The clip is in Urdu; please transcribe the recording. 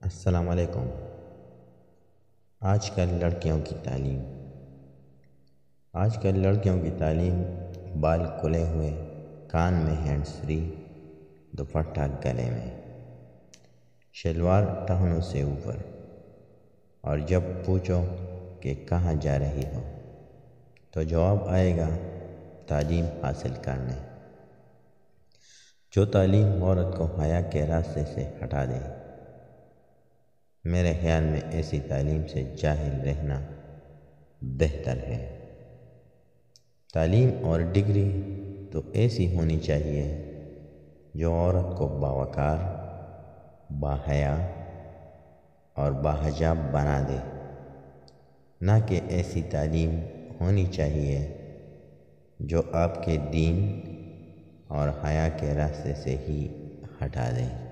السلام علیکم۔ آج کل لڑکیوں کی تعلیم بال کھلے ہوئے، کان میں ہینڈز فری، دوپٹہ گلے میں، شلوار ٹخنوں سے اوپر، اور جب پوچھو کہ کہاں جا رہی ہو تو جواب آئے گا تعلیم حاصل کرنے۔ جو تعلیم عورت کو حیا کے راستے سے ہٹا دے، میرے خیال میں ایسی تعلیم سے جاہل رہنا بہتر ہے۔ تعلیم اور ڈگری تو ایسی ہونی چاہیے جو عورت کو باوقار، باحیا اور باحجاب بنا دے، نہ کہ ایسی تعلیم ہونی چاہیے جو آپ کے دین اور حیا کے راستے سے ہی ہٹا دے۔